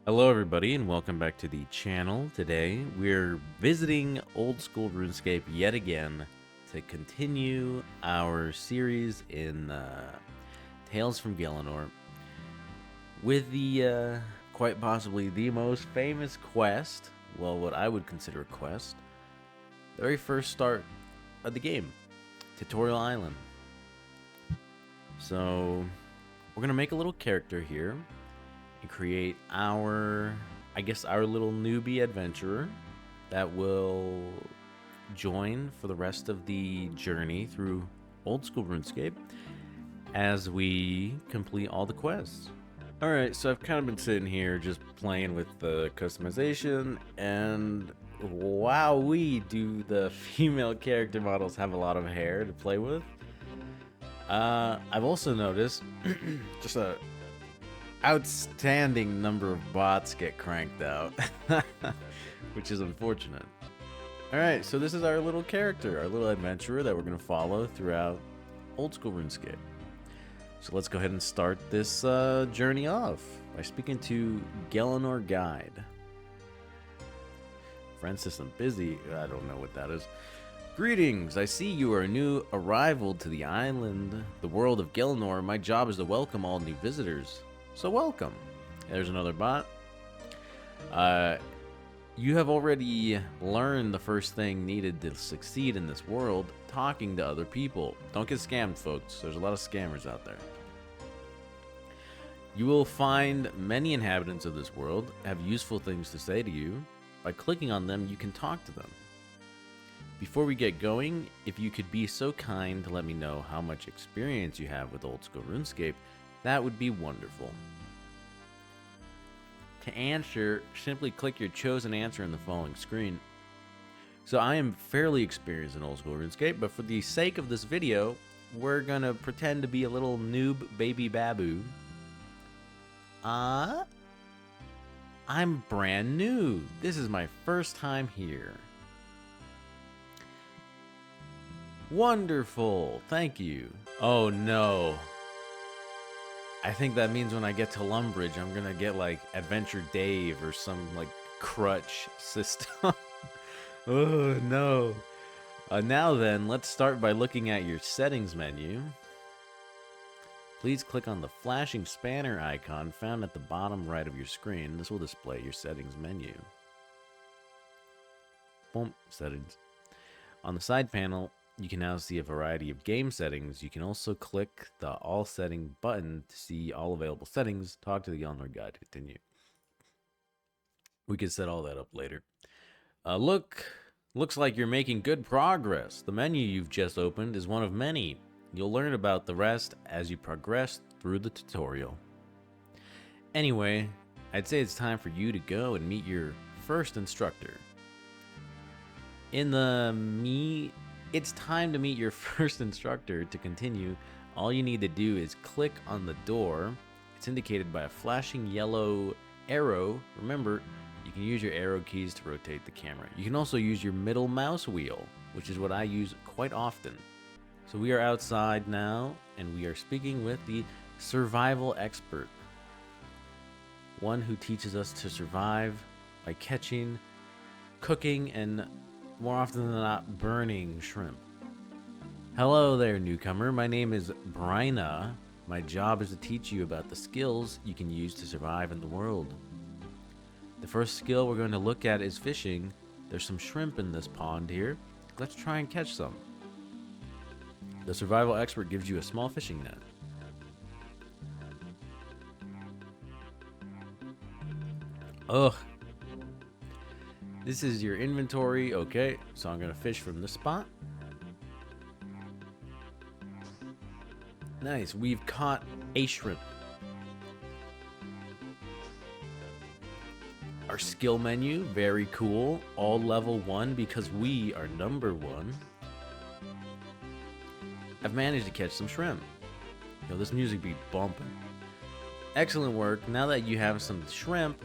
Hello everybody and welcome back to the channel. Today we're visiting old school RuneScape yet again to continue our series in Tales from Gielinor with the quite possibly the most famous quest, well what I would consider a quest, the very first start of the game, Tutorial Island. So we're gonna make a little character here and create our little newbie adventurer that will join for the rest of the journey through old school RuneScape as we complete all the quests. Alright, so I've kind of been sitting here just playing with the customization, and wowee, do the female character models have a lot of hair to play with. I've also noticed just a outstanding number of bots get cranked out, which is unfortunate. Alright, so this is our little character, our little adventurer that we're going to follow throughout old school RuneScape. So let's go ahead and start this journey off by speaking to Gielinor Guide. Friend system busy, I don't know what that is. Greetings, I see you are a new arrival to the island, the world of Gielinor. My job is to welcome all new visitors. So welcome. There's another bot. You have already learned the first thing needed to succeed in this world, talking to other people. Don't get scammed, folks. There's a lot of scammers out there. You will find many inhabitants of this world have useful things to say to you. By clicking on them, you can talk to them. Before we get going, if you could be so kind to let me know how much experience you have with old school RuneScape, that would be wonderful. To answer, simply click your chosen answer in the following screen. So I am fairly experienced in old school RuneScape, but for the sake of this video, we're gonna pretend to be a little noob baby babu. I'm brand new. This is my first time here. Wonderful, thank you. Oh no. I think that means when I get to Lumbridge, I'm gonna get like Adventure Dave or some like crutch system. Oh no. Now then, let's start by looking at your settings menu. Please click on the flashing spanner icon found at the bottom right of your screen. This will display your settings menu. Boom, settings. On the side panel, you can now see a variety of game settings. You can also click the All Setting button to see all available settings. Talk to the Gielinor Guide to continue. We can set all that up later. Looks like you're making good progress. The menu you've just opened is one of many. You'll learn about the rest as you progress through the tutorial. Anyway, I'd say it's time for you to go and meet your first instructor. It's time to meet your first instructor. To continue, all you need to do is click on the door. It's indicated by a flashing yellow arrow. Remember, you can use your arrow keys to rotate the camera. You can also use your middle mouse wheel, which is what I use quite often. So we are outside now, and we are speaking with the survival expert. One who teaches us to survive by catching, cooking, and more often than not, burning shrimp. Hello there, newcomer. My name is Bryna. My job is to teach you about the skills you can use to survive in the world. The first skill we're going to look at is fishing. There's some shrimp in this pond here. Let's try and catch some. The survival expert gives you a small fishing net. Ugh. This is your inventory. Okay, so I'm gonna fish from this spot. Nice, we've caught a shrimp. Our skill menu, very cool. All level 1 because we are number 1. I've managed to catch some shrimp. Yo, this music be bumping. Excellent work. Now that you have some shrimp,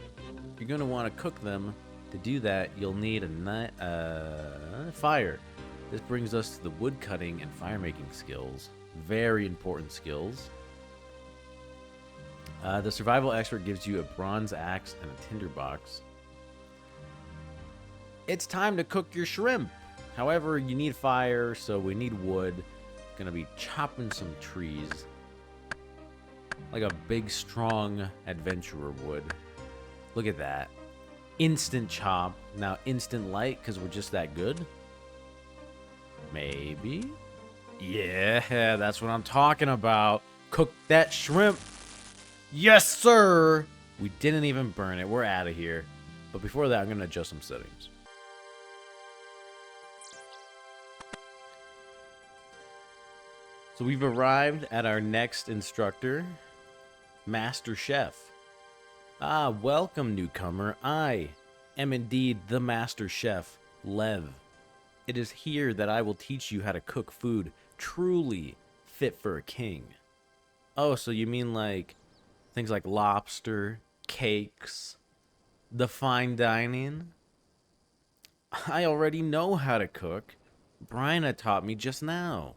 you're gonna want to cook them. To do that, you'll need a fire. This brings us to the wood cutting and fire making skills. Very important skills. The survival expert gives you a bronze axe and a tinderbox. It's time to cook your shrimp. However, you need fire, so we need wood. Gonna be chopping some trees. Like a big, strong adventurer would. Look at that. Instant chop. Now instant light, because we're just that good? Maybe? Yeah, that's what I'm talking about. Cook that shrimp. Yes, sir! We didn't even burn it. We're out of here. But before that, I'm going to adjust some settings. So we've arrived at our next instructor, Master Chef. Ah, welcome, newcomer. I am indeed the Master Chef, Lev. It is here that I will teach you how to cook food truly fit for a king. Oh, so you mean like things like lobster, cakes, the fine dining? I already know how to cook. Bryna taught me just now.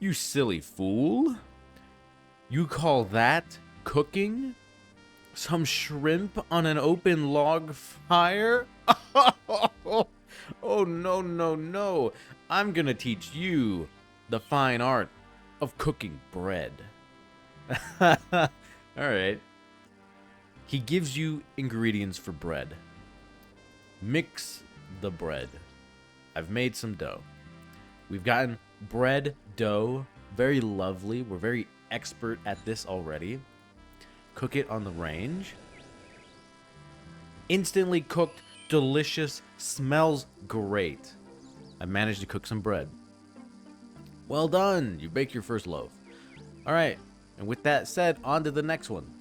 You silly fool. You call that cooking? Some shrimp on an open log fire? Oh, no, no, no. I'm gonna teach you the fine art of cooking bread. Alright. He gives you ingredients for bread. Mix the bread. I've made some dough. We've gotten bread dough. Very lovely. We're very expert at this already. Cook it on the range. Instantly cooked, delicious, smells great. I managed to cook some bread. Well done. You bake your first loaf. Alright, and with that said, on to the next one.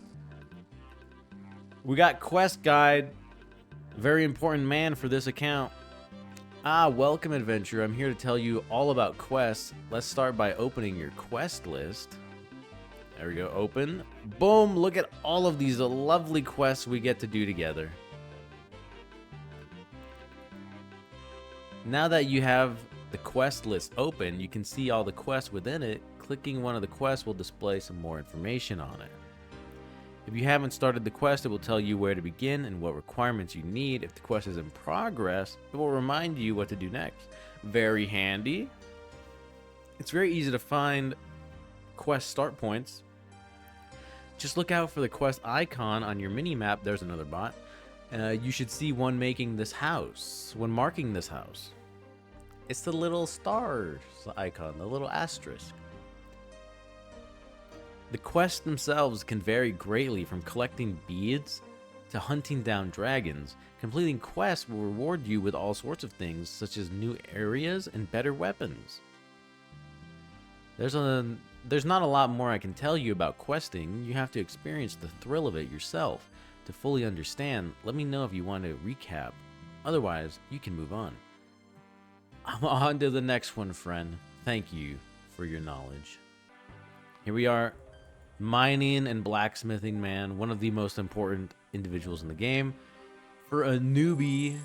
We got quest guide. Very important man for this account. Ah, welcome adventure. I'm here to tell you all about quests. Let's start by opening your quest list. There we go, open. Boom, look at all of these lovely quests we get to do together. Now that you have the quest list open, you can see all the quests within it. Clicking one of the quests will display some more information on it. If you haven't started the quest, it will tell you where to begin and what requirements you need. If the quest is in progress, it will remind you what to do next. Very handy. It's very easy to find quest start points. Just look out for the quest icon on your mini-map. There's another bot. You should see one making this house, when marking this house. It's the little stars icon, the little asterisk. The quests themselves can vary greatly, from collecting beads to hunting down dragons. Completing quests will reward you with all sorts of things, such as new areas and better weapons. There's not a lot more I can tell you about questing. You have to experience the thrill of it yourself to fully understand. Let me know if you want to recap. Otherwise, you can move on. I'm on to the next one, friend. Thank you for your knowledge. Here we are. Mining and blacksmithing man, one of the most important individuals in the game for a newbie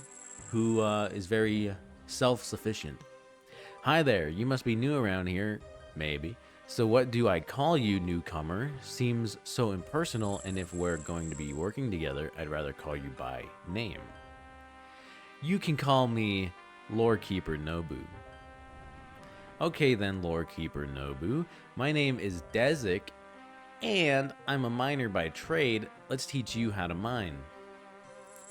who is very self-sufficient. Hi there, you must be new around here, maybe. So what do I call you, newcomer? Seems so impersonal, and if we're going to be working together, I'd rather call you by name. You can call me Lorekeeper Nobu. Okay then, Lorekeeper Nobu. My name is Dezik, and I'm a miner by trade. Let's teach you how to mine.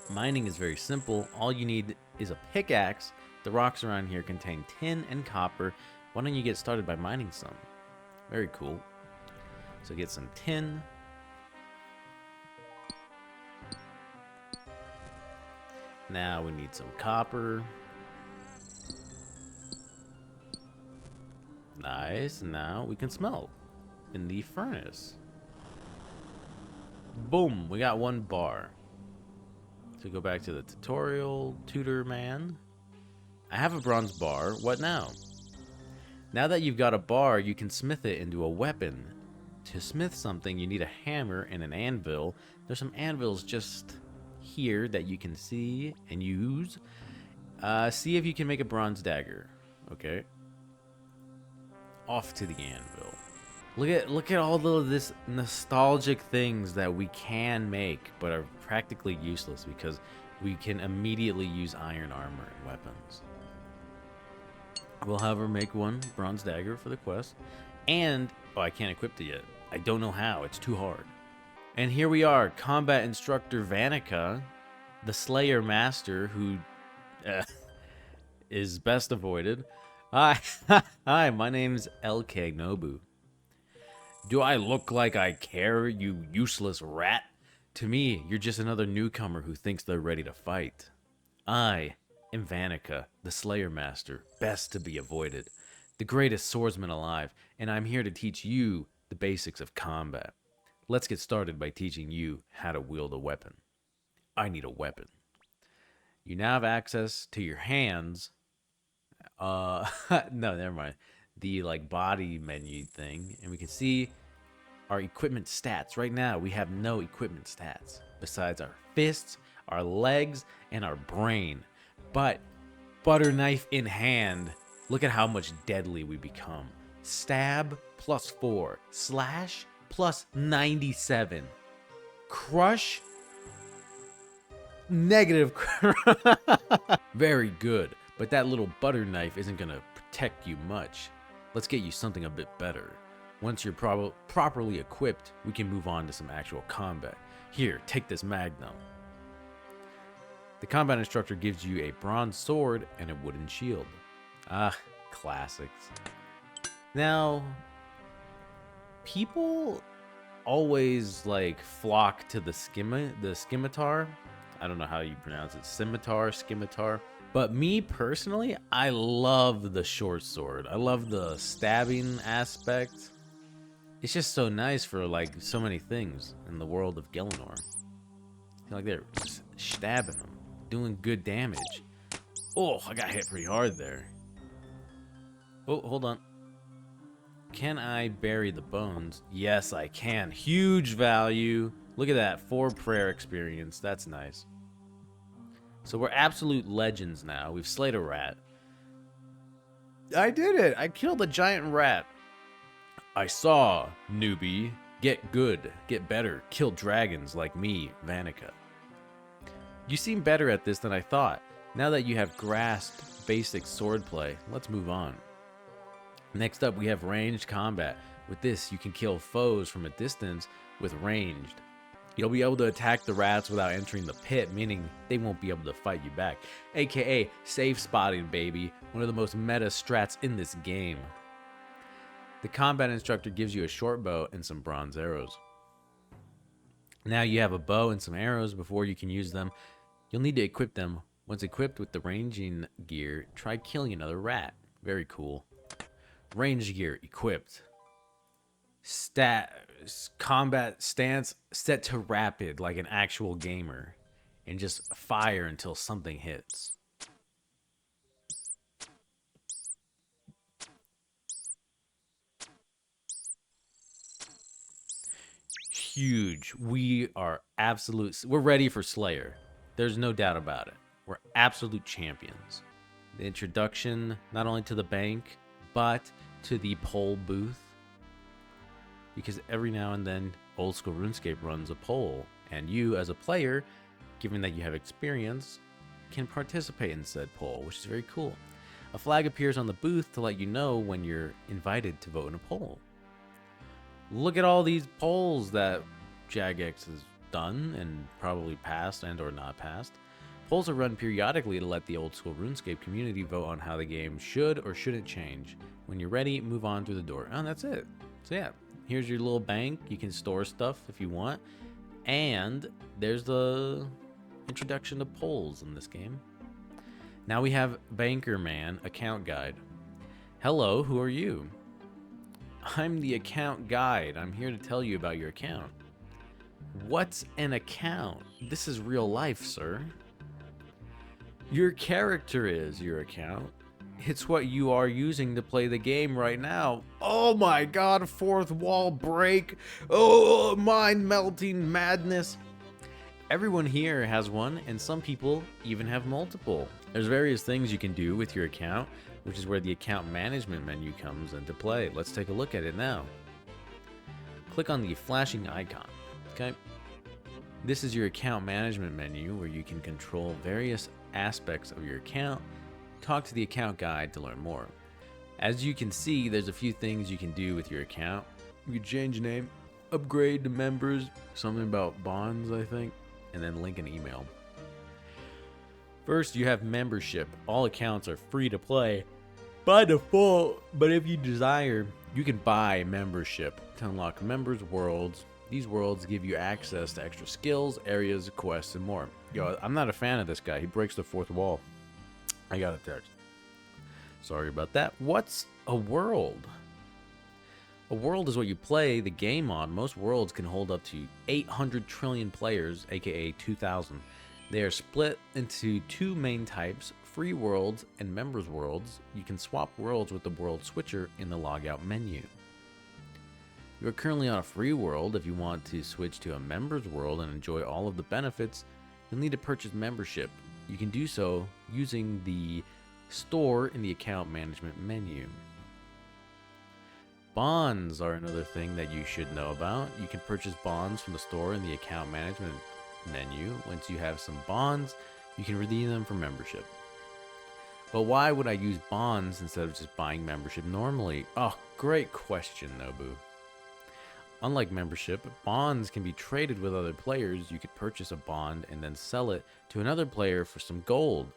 Mining is very simple. All you need is a pickaxe. The rocks around here contain tin and copper. Why don't you get started by mining some? Very cool. So get some tin. Now we need some copper. Nice. Now we can smelt in the furnace. Boom, we got one bar. So go back to the tutorial, tutor man. I have a bronze bar. What now? Now that you've got a bar, you can smith it into a weapon. To smith something, you need a hammer and an anvil. There's some anvils just here that you can see and use. See if you can make a bronze dagger. Okay. Off to the anvil. Look at all this nostalgic things that we can make, but are practically useless because we can immediately use iron armor and weapons. We'll, however, make one bronze dagger for the quest. And, oh, I can't equip it yet. I don't know how. It's too hard. And here we are, Combat Instructor Vanica, the Slayer Master, who is best avoided. Hi, hi, my name's LK Nobu. Do I look like I care, you useless rat? To me, you're just another newcomer who thinks they're ready to fight. I am Vanica, the Slayer Master, best to be avoided, the greatest swordsman alive, and I'm here to teach you the basics of combat. Let's get started by teaching you how to wield a weapon. I need a weapon. You now have access to your hands. No, never mind. The body menu thing, and we can see our equipment stats. Right now, we have no equipment stats besides our fists, our legs, and our brain. But butter knife in hand, look at how much deadly we become. Stab +4, slash +97, crush negative. Very good, but that little butter knife isn't gonna protect you much. Let's get you something a bit better. Once you're properly equipped, we can move on to some actual combat. Here, take this magnum. The combat instructor gives you a bronze sword and a wooden shield. Ah, classics. Now, people always flock to the scimitar. I don't know how you pronounce it. Scimitar. But me personally, I love the short sword. I love the stabbing aspect. It's just so nice for so many things in the world of Gielinor. They're just stabbing them, doing good damage. Oh, I got hit pretty hard there. Oh, hold on. Can I bury the bones? Yes, I can. Huge value. Look at that. 4 prayer experience. That's nice. So we're absolute legends now. We've slayed a rat. I did it. I killed a giant rat. I saw, newbie. Get good. Get better. Kill dragons like me, Vanica. You seem better at this than I thought. Now that you have grasped basic swordplay, let's move on. Next up, we have ranged combat. With this, you can kill foes from a distance with ranged. You'll be able to attack the rats without entering the pit, meaning they won't be able to fight you back. AKA safe spotting, baby. One of the most meta strats in this game. The combat instructor gives you a short bow and some bronze arrows. Now you have a bow and some arrows. Before you can use them, you'll need to equip them. Once equipped with the ranging gear, try killing another rat. Very cool. Range gear equipped. Combat stance set to rapid like an actual gamer, and just fire until something hits. Huge. We're ready for Slayer. There's no doubt about it. We're absolute champions. The introduction not only to the bank, but to the poll booth. Because every now and then, old school RuneScape runs a poll, and you, as a player, given that you have experience, can participate in said poll, which is very cool. A flag appears on the booth to let you know when you're invited to vote in a poll. Look at all these polls that Jagex has done and probably passed and or not passed. Polls are run periodically to let the old school RuneScape community vote on how the game should or shouldn't change. When you're ready, move on through the door. And that's it. So yeah, here's your little bank. You can store stuff if you want. And there's the introduction to polls in this game. Now we have Banker Man account guide. Hello, who are you? I'm the account guide. I'm here to tell you about your account. What's an account? This is real life, sir. Your character is your account. It's what you are using to play the game right now. Oh my god, fourth wall break. Oh, mind-melting madness. Everyone here has one, and some people even have multiple. There's various things you can do with your account, which is where the account management menu comes into play. Let's take a look at it now. Click on the flashing icon, okay? This is your account management menu where you can control various aspects of your account. Talk to the account guide to learn more. As you can see, there's a few things you can do with your account. You can change name, upgrade to members, something about bonds, I think, and then link an email. First, you have membership. All accounts are free to play by default, but if you desire, you can buy membership to unlock members' worlds. These worlds give you access to extra skills, areas, quests, and more. Yo, I'm not a fan of this guy. He breaks the fourth wall. I got a text. Sorry about that. What's a world? A world is what you play the game on. Most worlds can hold up to 800 trillion players, aka 2,000. They are split into two main types, free worlds and members worlds. You can swap worlds with the world switcher in the logout menu. You are currently on a free world. If you want to switch to a members world and enjoy all of the benefits, you'll need to purchase membership. You can do so using the store in the account management menu. Bonds are another thing that you should know about. You can purchase bonds from the store in the account management menu. Once you have some bonds, you can redeem them for membership. But why would I use bonds instead of just buying membership normally? Oh, great question, Nobu. Unlike membership, bonds can be traded with other players. You could purchase a bond and then sell it to another player for some gold.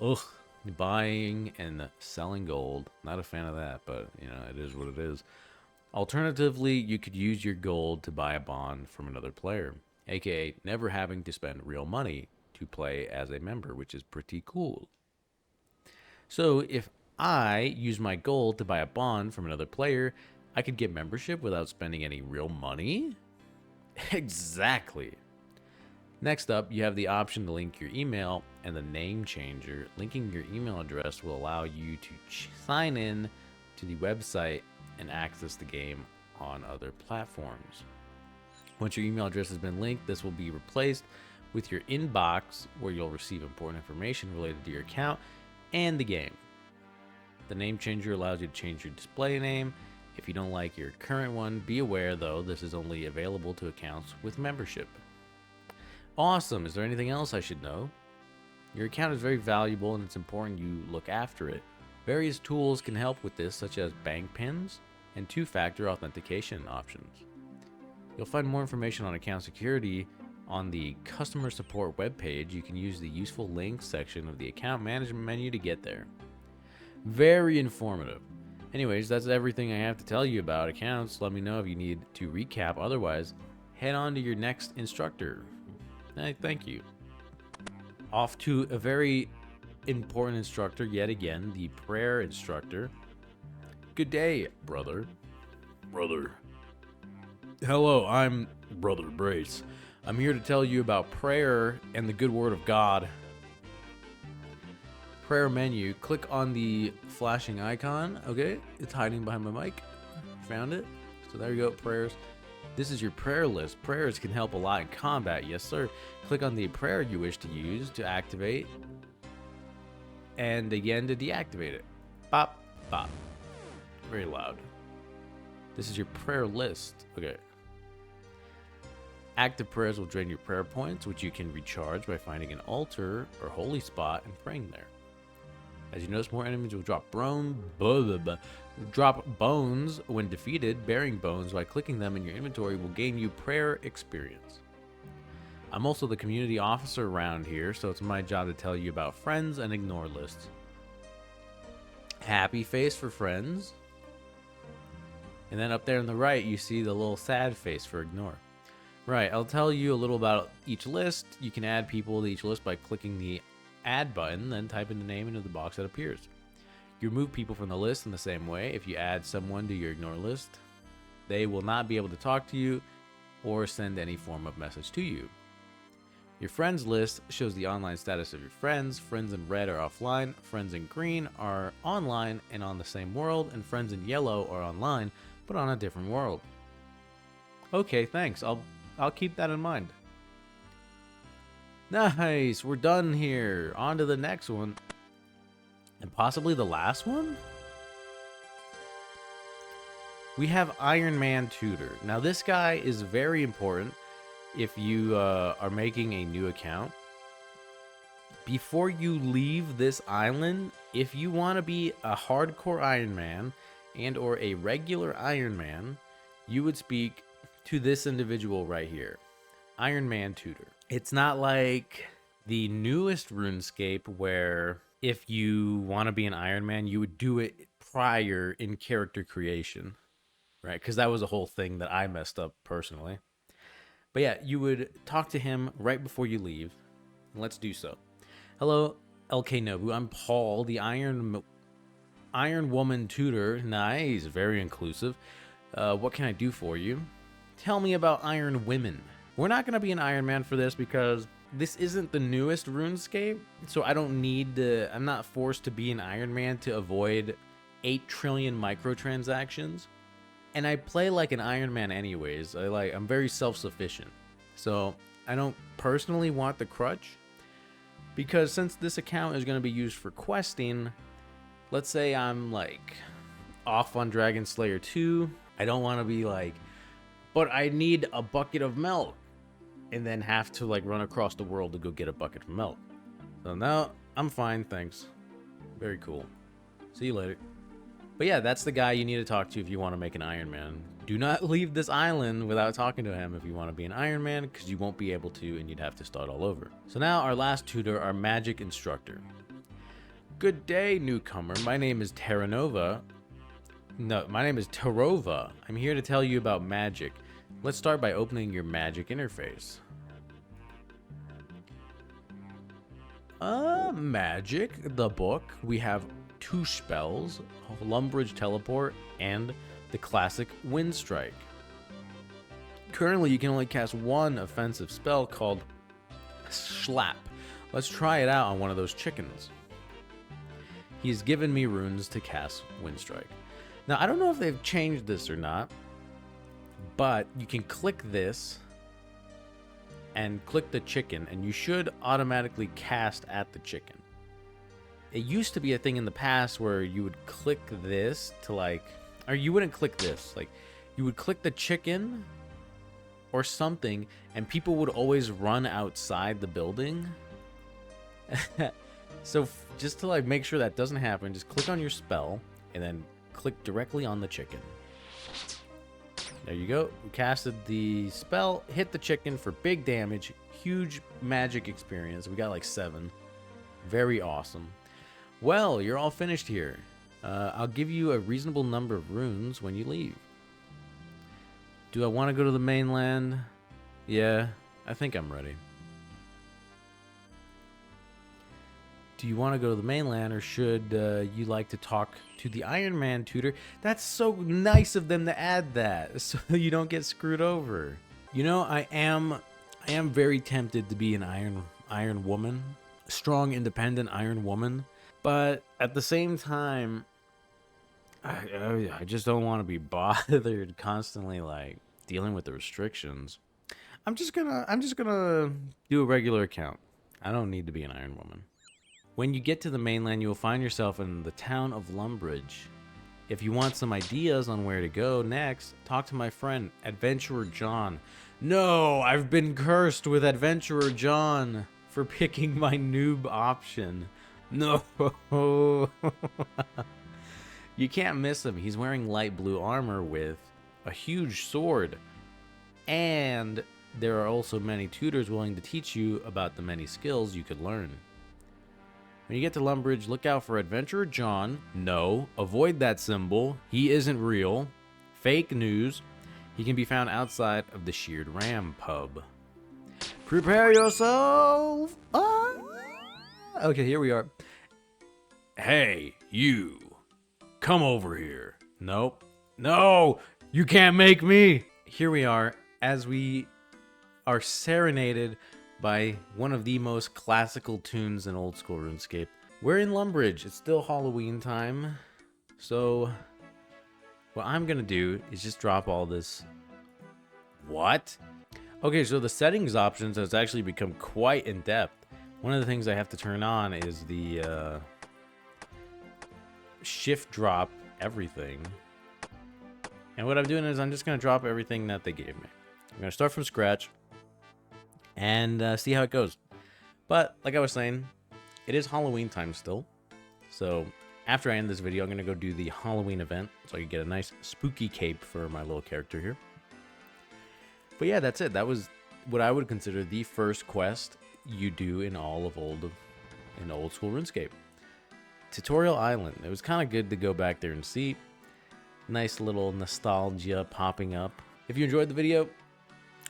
Ugh, buying and selling gold. Not a fan of that, but you know, it is what it is. Alternatively, you could use your gold to buy a bond from another player, aka never having to spend real money to play as a member, which is pretty cool. So if I use my gold to buy a bond from another player, I could get membership without spending any real money? Exactly. Next up, you have the option to link your email and the name changer. Linking your email address will allow you to sign in to the website and access the game on other platforms. Once your email address has been linked, this will be replaced with your inbox, where you'll receive important information related to your account and the game. The name changer allows you to change your display name. If you don't like your current one, be aware though, this is only available to accounts with membership. Awesome. Is there anything else I should know? Your account is very valuable and it's important you look after it. Various tools can help with this, such as bank pins and two-factor authentication options. You'll find more information on account security on the customer support webpage. You can use the useful links section of the account management menu to get there. Very informative. Anyways, that's everything I have to tell you about accounts. Let me know if you need to recap. Otherwise, head on to your next instructor. Thank you. Off to a very important instructor yet again, the prayer instructor. Good day, brother. Brother. Hello, I'm Brother Brace. I'm here to tell you about prayer and the good word of God. Prayer menu. Click on the flashing icon. Okay, it's hiding behind my mic. Found it. So there you go, prayers. This is your prayer list. Prayers can help a lot in combat, yes sir. Click on the prayer you wish to use to activate, and again to deactivate it. Bop, bop. Very loud. This is your prayer list. Okay. Active prayers will drain your prayer points, which you can recharge by finding an altar or holy spot and praying there. As you notice, more enemies will drop bones when defeated. Bearing bones by clicking them in your inventory will gain you prayer experience. I'm also the community officer around here, so it's my job to tell you about friends and ignore lists. Happy face for friends. And then up there on the right, you see the little sad face for ignore. Right, I'll tell you a little about each list. You can add people to each list by clicking the add button, then type in the name into the box that appears. You remove people from the list in the same way. If you add someone to your ignore list, they will not be able to talk to you or send any form of message to you. Your friends list shows the online status of your friends. Friends in red are offline, friends in green are online and on the same world, and friends in yellow are online but on a different world. Okay, thanks. I'll keep that in mind. Nice, we're done here. On to the next one. And possibly the last one? We have Iron Man Tutor. Now this guy is very important if you are making a new account. Before you leave this island, if you want to be a hardcore Iron Man and or a regular Iron Man, you would speak to this individual right here, Iron Man Tutor. It's not like the newest RuneScape where if you want to be an Iron Man, you would do it prior in character creation, right? Because that was a whole thing that I messed up personally. But yeah, you would talk to him right before you leave. Let's do so. Hello, LK Nobu. I'm Paul, the Iron Woman Tutor. Nice, very inclusive. What can I do for you? Tell me about Iron Women. We're not going to be an Iron Man for this because this isn't the newest RuneScape, so I don't need to, I'm not forced to be an Iron Man to avoid 8 trillion microtransactions. And I play like an Iron Man anyways. I'm very self-sufficient. So I don't personally want the crutch because since this account is going to be used for questing, let's say I'm like off on Dragon Slayer 2. I don't want to be like, but I need a bucket of milk and then have to like run across the world to go get a bucket of milk. So now I'm fine, thanks. Very cool. See you later. But yeah, that's the guy you need to talk to if you want to make an Iron Man. Do not leave this island without talking to him if you want to be an Iron Man, because you won't be able to and you'd have to start all over. So now our last tutor, our magic instructor. Good day, newcomer. My name is Terranova. No, my name is Tarova. I'm here to tell you about magic. Let's start by opening your magic interface. Magic, the book. We have 2 spells, Lumbridge Teleport and the classic Wind Strike. Currently, you can only cast 1 offensive spell called Slap. Let's try it out on one of those chickens. He's given me runes to cast Wind Strike. Now, I don't know if they've changed this or not, but you can click this and click the chicken, and you should automatically cast at the chicken. It used to be a thing in the past where you would click this to like, or you wouldn't click this, like you would click the chicken or something and people would always run outside the building. So just to like make sure that doesn't happen, just click on your spell and then click directly on the chicken. There you go. We casted the spell, hit the chicken for big damage, huge magic experience. We got like 7. Very awesome. Well, you're all finished here. I'll give you a reasonable number of runes when you leave. Do I want to go to the mainland? Yeah, I think I'm ready. Do you want to go to the mainland, or should you like to talk to the Iron Man tutor? That's so nice of them to add that, so you don't get screwed over. You know, I am very tempted to be an Iron Woman, strong, independent Iron Woman, but at the same time, I just don't want to be bothered constantly, like dealing with the restrictions. I'm just gonna do a regular account. I don't need to be an Iron Woman. When you get to the mainland, you will find yourself in the town of Lumbridge. If you want some ideas on where to go next, talk to my friend, Adventurer John. No, I've been cursed with Adventurer John for picking my noob option. No. You can't miss him. He's wearing light blue armor with a huge sword. And there are also many tutors willing to teach you about the many skills you could learn. When you get to Lumbridge, look out for Adventurer John. No, avoid that symbol. He isn't real. Fake news. He can be found outside of the Sheared Ram pub. Prepare yourself. Okay, here we are. Hey, you. Come over here. Nope. No, you can't make me. Here we are as we are serenaded by one of the most classical tunes in old school RuneScape. We're in Lumbridge. It's still Halloween time. So what I'm gonna do is just drop all this. What? Okay, so the settings options has actually become quite in depth. One of the things I have to turn on is the shift drop everything. And what I'm doing is I'm just going to drop everything that they gave me. I'm going to start from scratch and see how it goes. But like I was saying, it is Halloween time still. So after I end this video, I'm going to go do the Halloween event so I can get a nice spooky cape for my little character here. But yeah, that's it. That was what I would consider the first quest you do in all of old school RuneScape. Tutorial Island. It was kind of good to go back there and see. Nice little nostalgia popping up. If you enjoyed the video,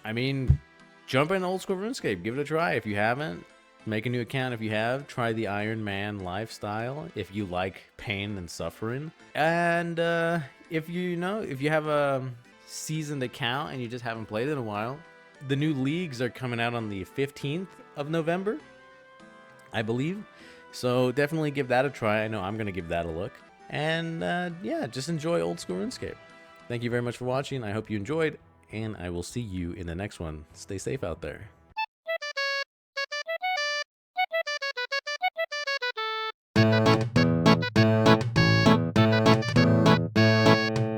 I mean, jump in old school RuneScape. Give it a try if you haven't. Make a new account if you have. Try the Iron Man lifestyle if you like pain and suffering. And if you have a seasoned account and you just haven't played it in a while, the new leagues are coming out on the 15th of November, I believe. So definitely give that a try. I know I'm going to give that a look. And yeah, just enjoy old school RuneScape. Thank you very much for watching. I hope you enjoyed, and I will see you in the next one. Stay safe out there.